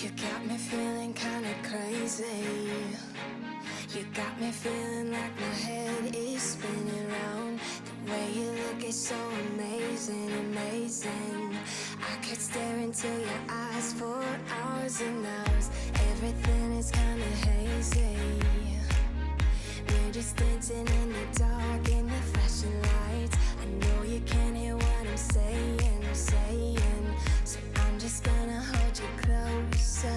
You got me feeling kinda crazy. You got me feeling like my head is spinning round. The way you look is so amazing, amazing. I could stare into your eyes for hours and hours. Everything is kinda hazy. We're just dancing in the dark in the flashing lights. I know you can't hear what I'm saying, so I'm just gonna hold you closer.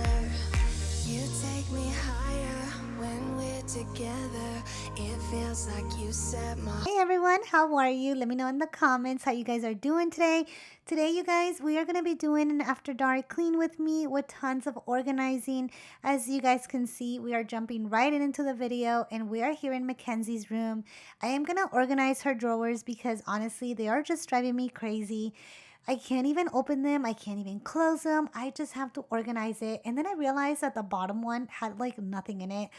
You take me higher when we're together. It feels like you set my... Hey everyone, how are you? Let me know in the comments how you guys are doing today. Today, you guys, we are going to be doing an after dark clean with me with tons of organizing. As you guys can see, we are jumping right into the video and we are here in Mackenzie's room. I am going to organize her drawers because honestly, they are just driving me crazy. I can't even open them. I can't even close them. I just have to organize it. And then I realized that the bottom one had like nothing in it.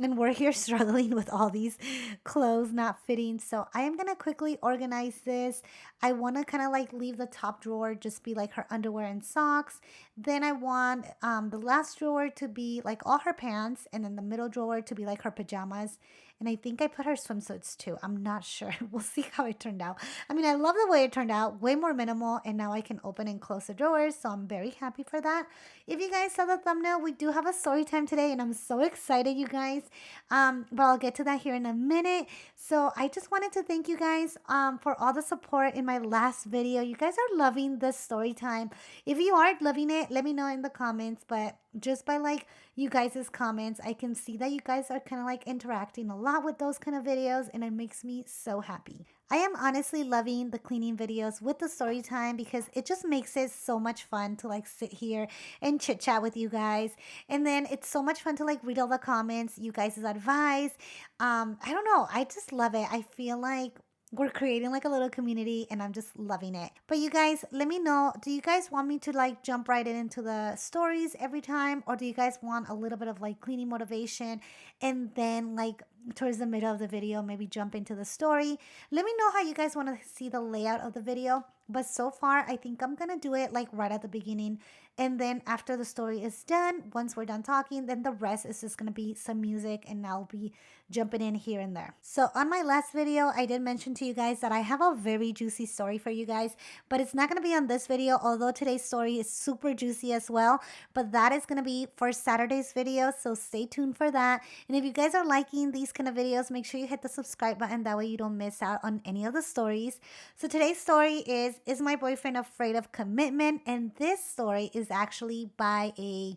And we're here struggling with all these clothes not fitting. So I am going to quickly organize this. I want to kind of like leave the top drawer just be like her underwear and socks. Then I want the last drawer to be like all her pants. And then the middle drawer to be like her pajamas. And I think I put her swimsuits too. I'm not sure. We'll see how it turned out. I mean, I love the way it turned out. Way more minimal. And now I can open and close the drawers. So I'm very happy for that. If you guys saw the thumbnail, we do have a story time today. And I'm so excited, you guys. But I'll get to that here in a minute. So I just wanted to thank you guys for all the support in my last video. You guys are loving this story time. If you are loving it, let me know in the comments. But just by like you guys' comments, I can see that you guys are kind of like interacting a lot with those kind of videos, and it makes me so happy. I am honestly loving the cleaning videos with the story time because it just makes it so much fun to like sit here and chit chat with you guys. And then it's so much fun to like read all the comments, you guys' advice. I don't know. I just love it. I feel like we're creating like a little community and I'm just loving it. But you guys, let me know, do you guys want me to like jump right into the stories every time? Or do you guys want a little bit of like cleaning motivation and then like towards the middle of the video, maybe jump into the story? Let me know how you guys want to see the layout of the video. But so far, I think I'm going to do it like right at the beginning. And then after the story is done, once we're done talking, then the rest is just going to be some music and I'll be jumping in here and there. So on my last video, I did mention to you guys that I have a very juicy story for you guys, but it's not going to be on this video, although today's story is super juicy as well. But that is going to be for Saturday's video, so stay tuned for that. And if you guys are liking these kind of videos, make sure you hit the subscribe button. That way you don't miss out on any of the stories. So today's story is my boyfriend afraid of commitment? And this story is actually by a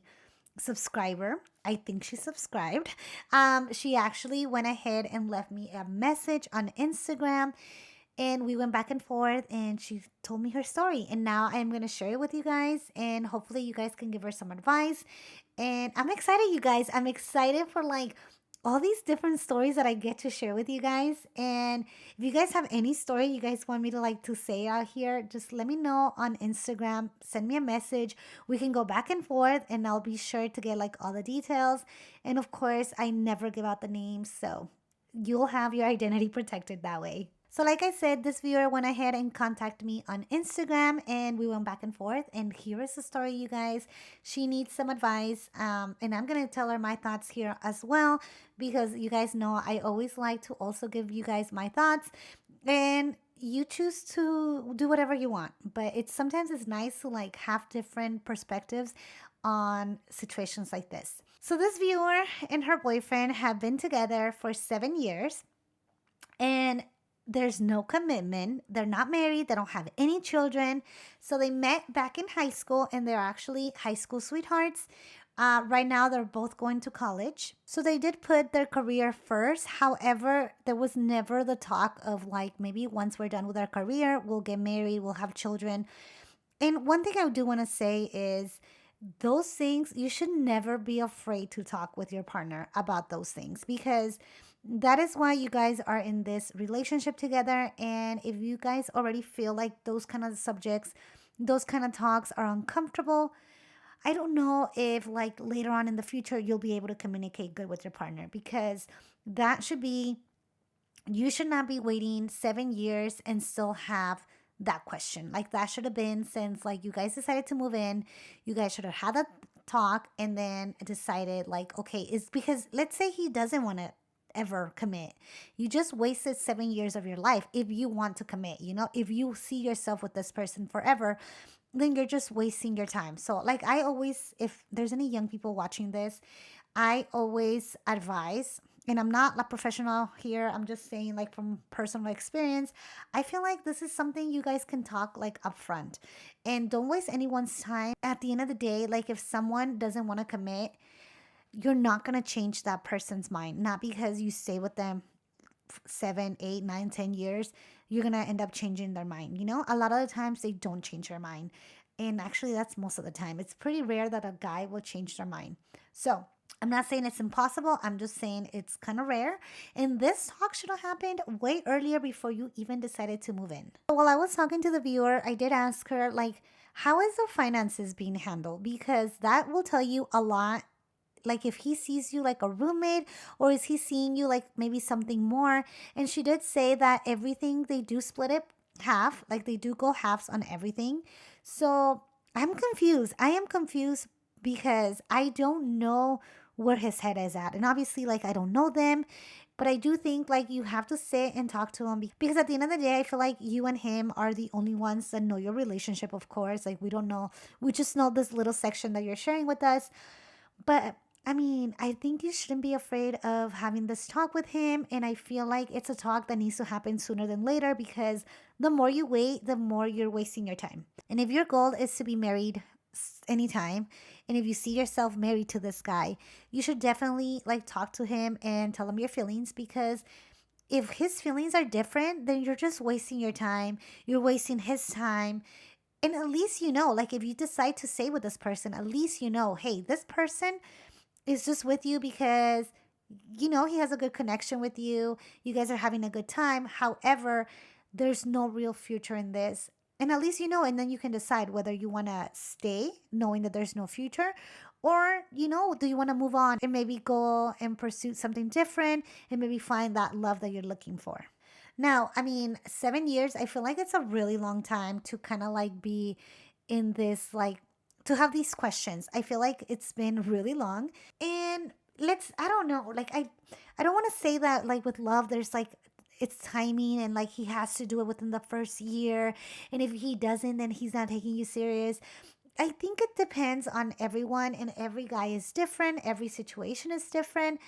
subscriber. I think she subscribed. She actually went ahead and left me a message on Instagram, and we went back and forth and she told me her story, and now I'm going to share it with you guys, and hopefully you guys can give her some advice. And I'm excited, you guys. I'm excited for like all these different stories that I get to share with you guys. And if you guys have any story you guys want me to like to say out here, just let me know on Instagram. Send me a message. We can go back and forth and I'll be sure to get like all the details. And of course, I never give out the names, so you'll have your identity protected that way. So like I said, this viewer went ahead and contacted me on Instagram and we went back and forth. And here is the story, you guys. She needs some advice, and I'm going to tell her my thoughts here as well, because you guys know I always like to also give you guys my thoughts. And you choose to do whatever you want, but sometimes it's nice to like have different perspectives on situations like this. So this viewer and her boyfriend have been together for 7 years, and there's no commitment. They're not married. They don't have any children. So they met back in high school and they're actually high school sweethearts. Right now, they're both going to college. So they did put their career first. However, there was never the talk of like, maybe once we're done with our career, we'll get married, we'll have children. And one thing I do want to say is those things, you should never be afraid to talk with your partner about those things, because that is why you guys are in this relationship together. And if you guys already feel like those kind of subjects, those kind of talks are uncomfortable, I don't know if like later on in the future you'll be able to communicate good with your partner, because that should be, you should not be waiting 7 years and still have that question. Like that should have been since like you guys decided to move in. You guys should have had that talk and then decided like, okay, it's because let's say he doesn't want to ever commit. You just wasted 7 years of your life if you want to commit, if you see yourself with this person forever, then you're just wasting your time. So, like, I always, if there's any young people watching this, I always advise, and I'm not a professional here, I'm just saying, like, from personal experience, I feel like this is something you guys can talk like upfront and don't waste anyone's time. At the end of the day, like, if someone doesn't want to commit, you're not going to change that person's mind, not because you stay with them 7, 8, 9, 10 years, you're gonna end up changing their mind. A lot of the times they don't change their mind. And actually, that's most of the time. It's pretty rare that a guy will change their mind. So, I'm not saying it's impossible. I'm just saying it's kind of rare. And this talk should have happened way earlier before you even decided to move in. So while I was talking to the viewer, I did ask her, like, how is the finances being handled? Because that will tell you a lot, like if he sees you like a roommate, or is he seeing you like maybe something more. And she did say that everything they do split it half, like they do go halves on everything. So I am confused because I don't know where his head is at, and obviously, like, I don't know them, but I do think like you have to sit and talk to him, because at the end of the day I feel like you and him are the only ones that know your relationship. Of course, like, we don't know, we just know this little section that you're sharing with us. But I mean, I think you shouldn't be afraid of having this talk with him. And I feel like it's a talk that needs to happen sooner than later, because the more you wait, the more you're wasting your time. And if your goal is to be married anytime, and if you see yourself married to this guy, you should definitely like talk to him and tell him your feelings, because if his feelings are different, then you're just wasting your time. You're wasting his time. And at least like, if you decide to stay with this person, at least hey, this person is just with you because he has a good connection with you. You guys are having a good time. However, there's no real future in this. And at least and then you can decide whether you want to stay knowing that there's no future, or do you want to move on and maybe go and pursue something different and maybe find that love that you're looking for. Now, I mean, 7 years, I feel like it's a really long time to kind of like be in this, like, to have these questions. I feel like it's been really long. And I don't know, like, I don't want to say that, like, with love, there's like, it's timing and like he has to do it within the first year. And if he doesn't, then he's not taking you serious. I think it depends on everyone, and every guy is different. Every situation is different.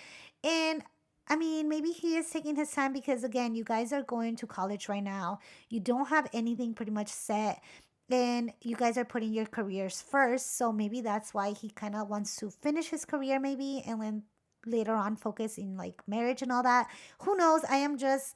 And I mean, maybe he is taking his time because, again, you guys are going to college right now. You don't have anything pretty much set, and you guys are putting your careers first. So maybe that's why he kind of wants to finish his career, maybe, and then later on focus in like marriage and all that. Who knows? I am just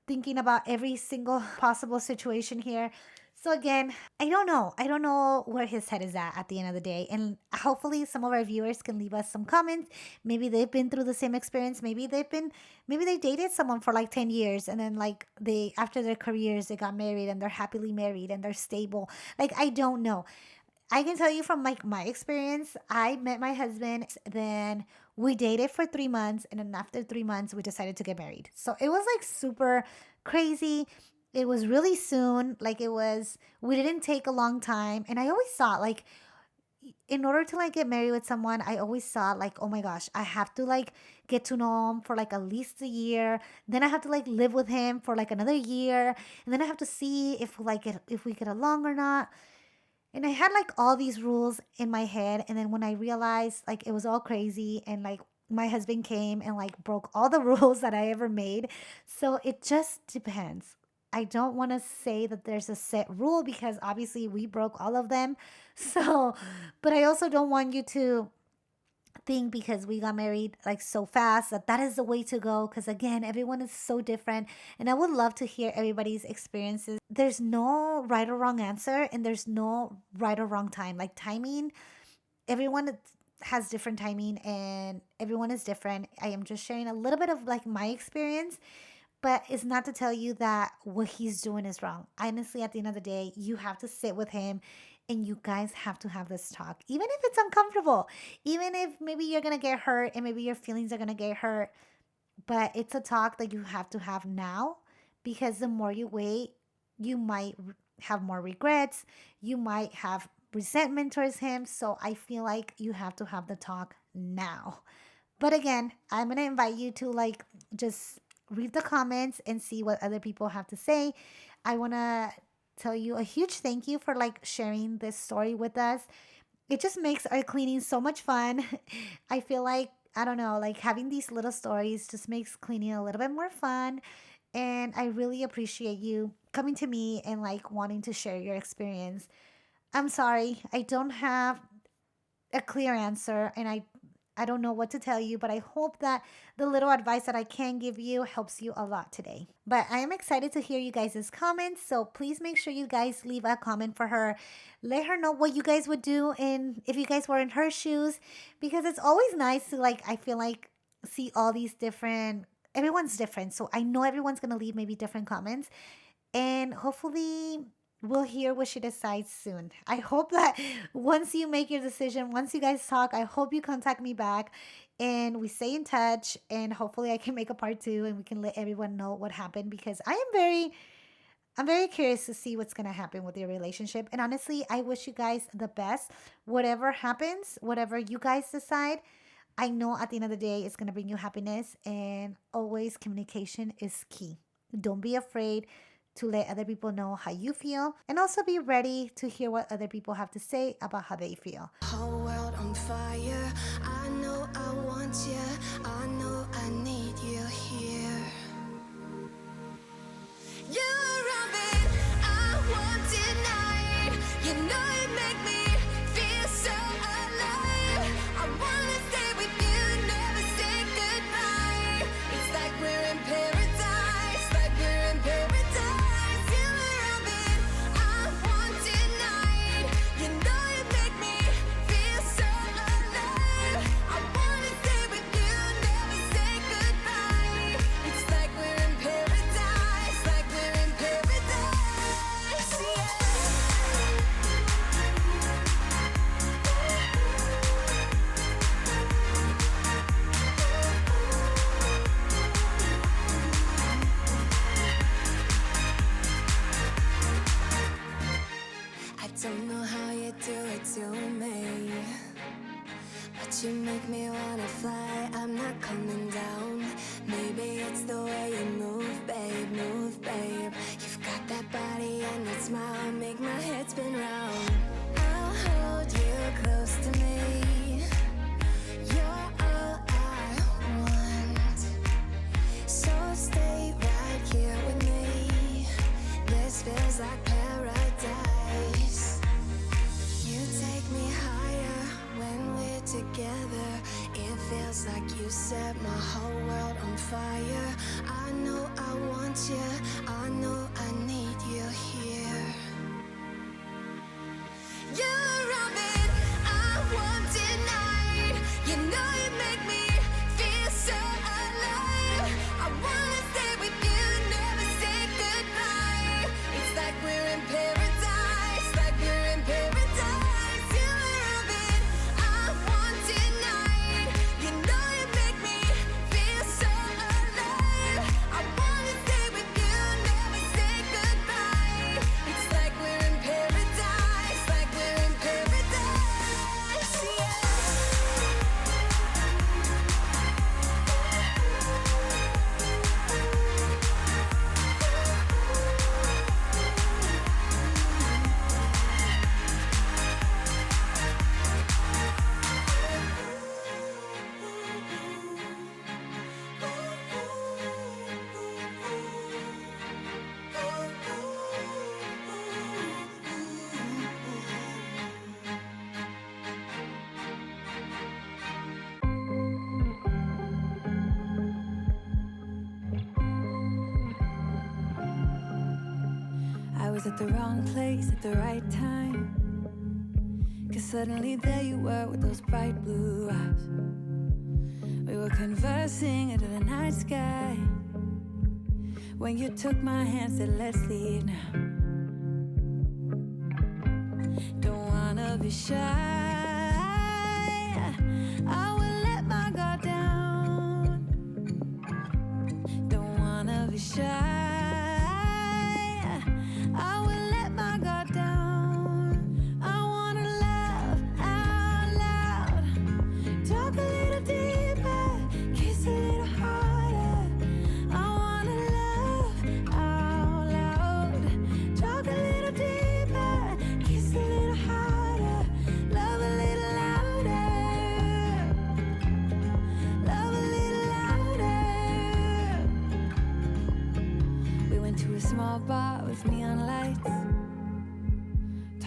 thinking about every single possible situation here. So again, I don't know. I don't know where his head is at the end of the day. And hopefully some of our viewers can leave us some comments. Maybe they've been through the same experience. Maybe they dated someone for like 10 years, and then like they, after their careers, they got married and they're happily married and they're stable. Like, I don't know. I can tell you from like my experience, I met my husband, then we dated for 3 months, and then after 3 months, we decided to get married. So it was like super crazy. It was really soon. Like, we didn't take a long time. And I always thought, like, in order to like get married with someone, I always thought, like, oh my gosh, I have to like get to know him for like at least a year. Then I have to like live with him for like another year. And then I have to see if we get along or not. And I had like all these rules in my head. And then when I realized like it was all crazy, and like my husband came and like broke all the rules that I ever made. So it just depends. I don't want to say that there's a set rule, because obviously we broke all of them. So, but I also don't want you to think because we got married like so fast that is the way to go, because again, everyone is so different, and I would love to hear everybody's experiences. There's no right or wrong answer, and there's no right or wrong time. Like, timing, everyone has different timing, and everyone is different. I am just sharing a little bit of like my experience, but it's not to tell you that what he's doing is wrong. Honestly, at the end of the day, you have to sit with him and you guys have to have this talk, even if it's uncomfortable, even if maybe you're going to get hurt and maybe your feelings are going to get hurt. But it's a talk that you have to have now, because the more you wait, you might have more regrets. You might have resentment towards him. So I feel like you have to have the talk now. But again, I'm going to invite you to like just read the comments and see what other people have to say. I want to tell you a huge thank you for like sharing this story with us. It just makes our cleaning so much fun. I feel like, I don't know, like having these little stories just makes cleaning a little bit more fun. And I really appreciate you coming to me and like wanting to share your experience. I'm sorry, I don't have a clear answer and I don't know what to tell you, but I hope that the little advice that I can give you helps you a lot today. But I am excited to hear you guys' comments, so please make sure you guys leave a comment for her. Let her know what you guys would do and if you guys were in her shoes, because it's always nice to like I feel like see all these different everyone's different. So I know everyone's going to leave maybe different comments and hopefully we'll hear what she decides soon. I hope that once you make your decision, once you guys talk, I hope you contact me back and we stay in touch and hopefully I can make a part 2 and we can let everyone know what happened because I'm very curious to see what's going to happen with your relationship. And honestly, I wish you guys the best. Whatever happens, whatever you guys decide, I know at the end of the day it's going to bring you happiness and always communication is key. Don't be afraid to let other people know how you feel and also be ready to hear what other people have to say about how they feel. Whole world on fire. I know I want you. I know I need you here. You're Robin, I want tonight. You know you make me feel so alive. I wanna stay with you, never say goodbye. It's like we're in paradise, like we're in paradise. You're Robin, I want tonight. You know you make me feel so alive. I wanna stay with you, never say goodbye. It's like we're in paradise, like we're in paradise, yeah. I don't know how you do it to me, but you make me wanna fly. I'm not coming down. Maybe it's the way you move, babe, move, babe. You've got that body and that smile, make my head spin round. I'll hold you close to me. You're all I want, so stay right here with me. This feels like paradise. You take me higher when we're together. It feels like you set my whole world on fire. I know I want you. I know I need you here. You're Robin, I want tonight. You know you make me feel so alive. I wanna stay with you, never say goodbye. It's like we're in paradise, like we're in paradise. You're Robin, I want tonight. You know you make me feel so alive. I wanna stay with you, never say goodbye. It's like we're in paradise, like we're in paradise, yeah. I was at the wrong place at the right time, 'cause suddenly there you were with those bright blue eyes. We were conversing under the night sky when you took my hand, said let's leave now. Don't wanna be shy, I will let my guard down. Don't wanna be shy, I will let my guard down. I wanna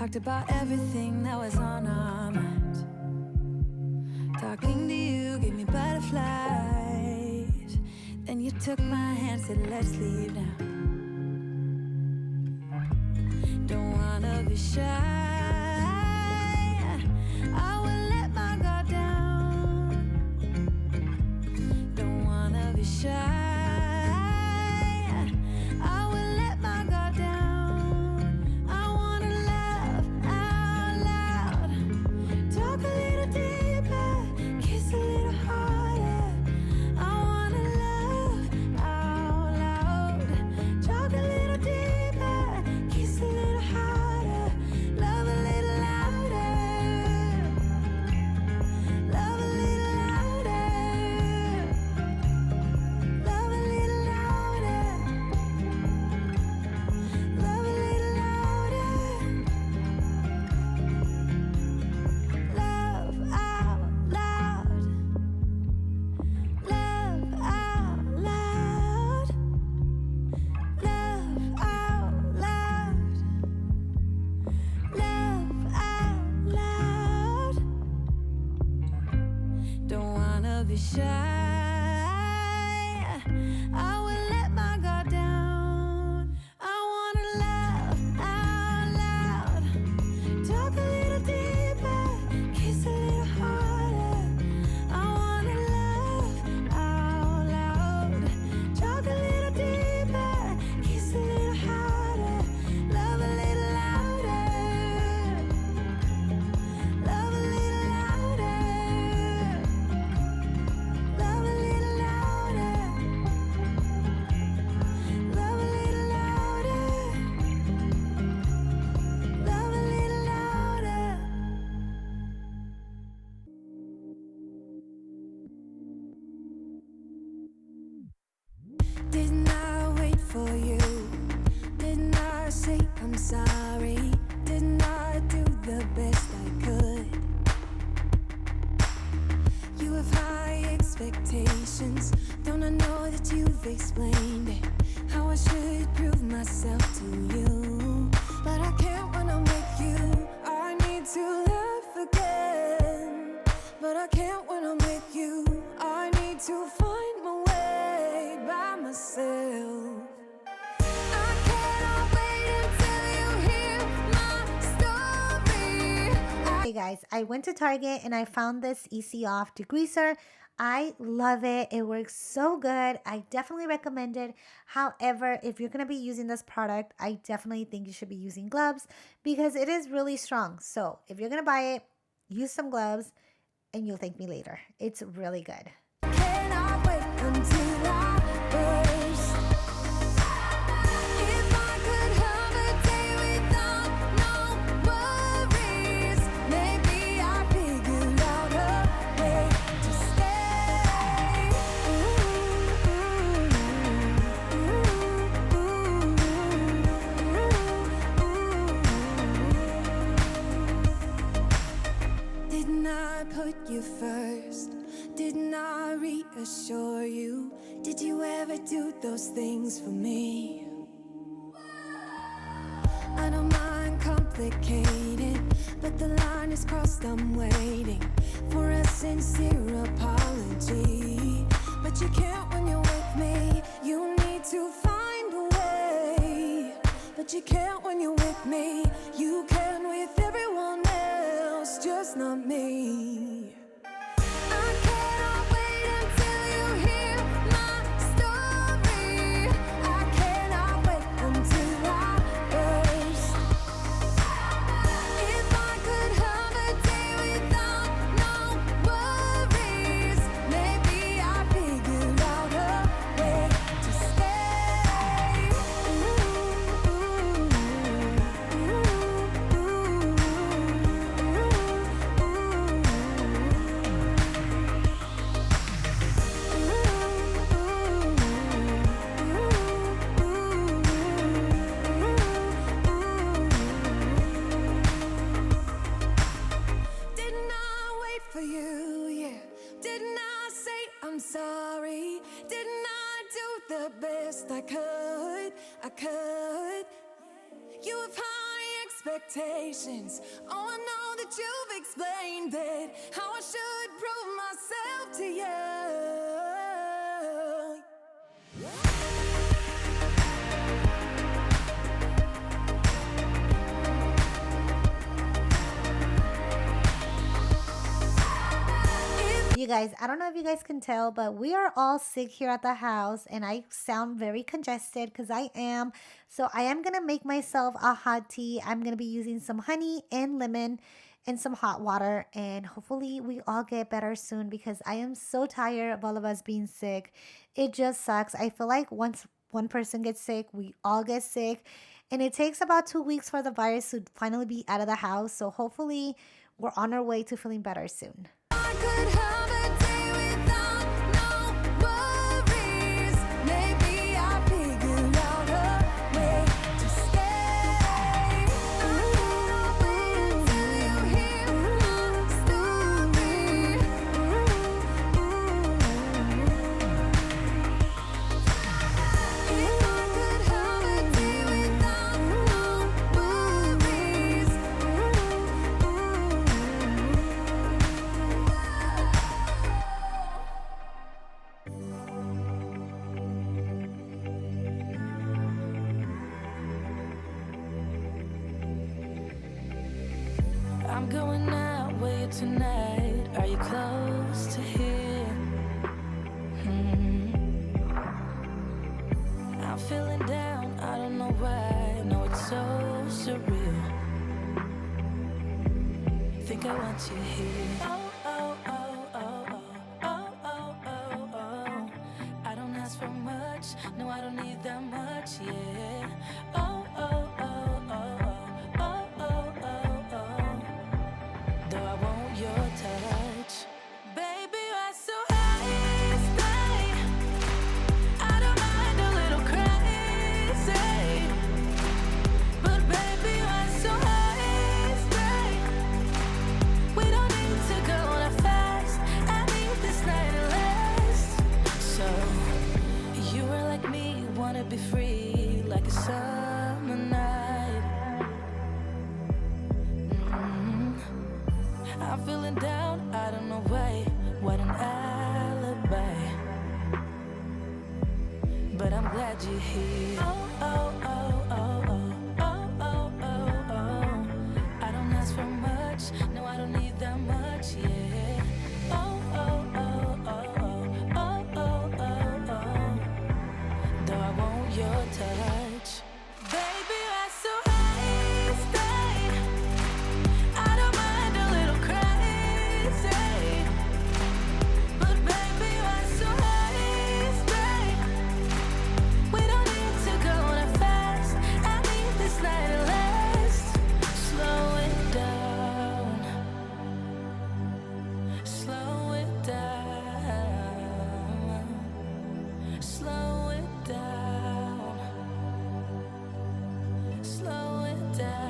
Talked about everything that was on our minds. Talking to you gave me butterflies. Then you took my hand, said let's leave now. Don't wanna be shy. I will let my guard down. Don't wanna be shy. Didn't I wait for you? Didn't I say I'm sorry? Didn't I do the best I could? You have high expectations. Don't I know that you've explained it? How I should prove myself to you. But I can't when I'm with you. I need to laugh again. But I can't when I'm with you. I need to find my way by myself. I cannot wait until you hear my story. Hey guys, I went to Target and I found this Easy Off degreaser. I love it. It works so good. I definitely recommend it. However, if you're going to be using this product, I definitely think you should be using gloves because it is really strong. So if you're going to buy it, use some gloves and you'll thank me later. It's really good. Cannot wait until I burst. If I could have a day without no worries, maybe I figured out a way to stay. Didn't I put you first? Didn't I reassure you? Did you ever do those things for me? I don't mind complicated, but the line is crossed. I'm waiting for a sincere apology. But you can't when you're with me. You need to find a way. But you can't when you're with me. You can with everyone else, just not me. I cannot wait until you hear my story. I cannot wait until I burst. If I could have a day without no worries, maybe I figured out a way to stay. Didn't I wait for you? Yeah. Didn't I say I'm sorry? Didn't I do the best I could? I could. You have high expectations. expectations. Oh, I know that you've explained it, how I should prove myself to you. You guys, I don't know if you guys can tell, but we are all sick here at the house and I sound very congested because I am. So I am going to make myself a hot tea. I'm going to be using some honey and lemon and some hot water, and hopefully we all get better soon because I am so tired of all of us being sick. It just sucks. I feel like once one person gets sick, we all get sick, and it takes about 2 weeks for the virus to finally be out of the house. So hopefully we're on our way to feeling better soon. I could have a day without no worries. Maybe I'll figure out a way to stay. I'll wait until you hear my story. If I could have a day without no worries. I'm going out with you tonight. Are you close to here? I'm feeling down, I don't know why. No, it's so surreal. Think I want you here. Oh, oh, oh, oh, oh, oh, oh, oh, oh. I don't ask for much, no, I don't need that much, yeah. Oh, oh, oh, oh, oh, oh, oh, oh. Though I want your touch, baby, you're so high, stay. I don't mind a little crazy, but baby, you're so high, stay. We don't need to go that fast. I need this night to last. So you are like me, wanna be free like a summer night. I'm feeling down, I don't know why. What an alibi. But I'm glad you're here. Oh, oh, oh, oh, oh, oh, oh, oh, oh. I don't ask for much, no, I don't need that much, yeah. Oh, oh, oh, oh, oh, oh, oh, oh, oh. Though I want your touch, baby, you're so high, stay. I don't mind a little crazy, but baby, you're so high, stay. We don't need to go that fast. I need this night to last. Slow it down, slow it down, slow it down, slow it down.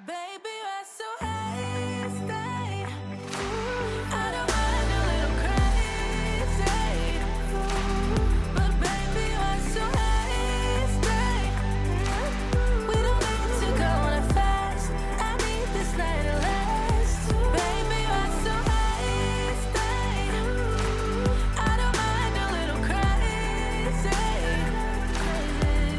Baby, you're so high, stay. I don't mind a little crazy, but baby, you're so high, stay. We don't need to go that fast. I need this night to last. Baby, you're so high, stay. I don't mind a little crazy,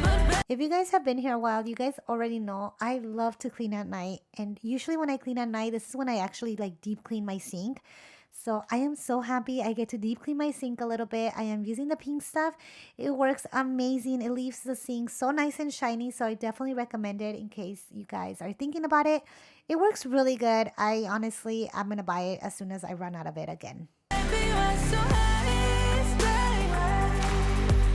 but If you guys have been here a while, you guys already know I love to clean at night. And usually when I clean at night, this is when I actually like deep clean my sink. So I am so happy I get to deep clean my sink a little bit. I am using the pink stuff. It works amazing. It leaves the sink so nice and shiny. So I definitely recommend it in case you guys are thinking about it. It works really good. I'm going to buy it as soon as I run out of it again. baby, you're so high, stay.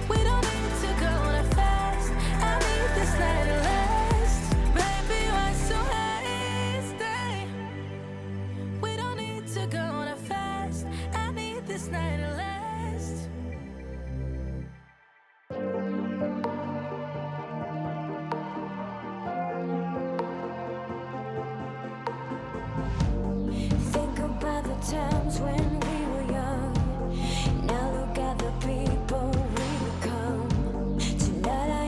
We don't need to go that fast. I need this night to last. Baby, you're so high, stay. We don't need to go that fast. I need this night to last. Think about the times when we were young. Now look at the people we become. Tonight I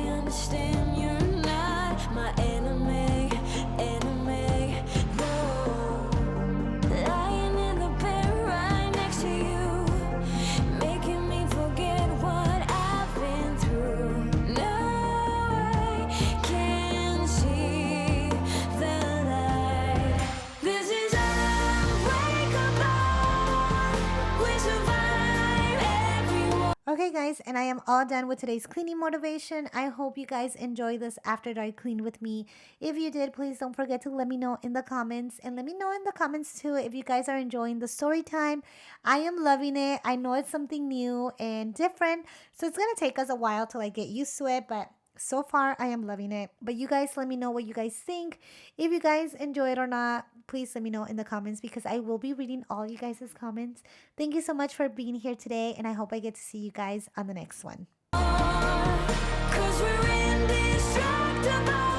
am all done with today's cleaning motivation. I hope you guys enjoy this after dark clean with me. If you did, please don't forget to let me know in the comments. And let me know in the comments too if you guys are enjoying the story time. I am loving it. I know it's something new and different. So it's going to take us a while to like get used to it. But so far, I am loving it. But you guys let me know what you guys think. If you guys enjoy it or not, please let me know in the comments because I will be reading all you guys' comments. Thank you so much for being here today, and I hope I get to see you guys on the next one. 'Cause we're indestructible.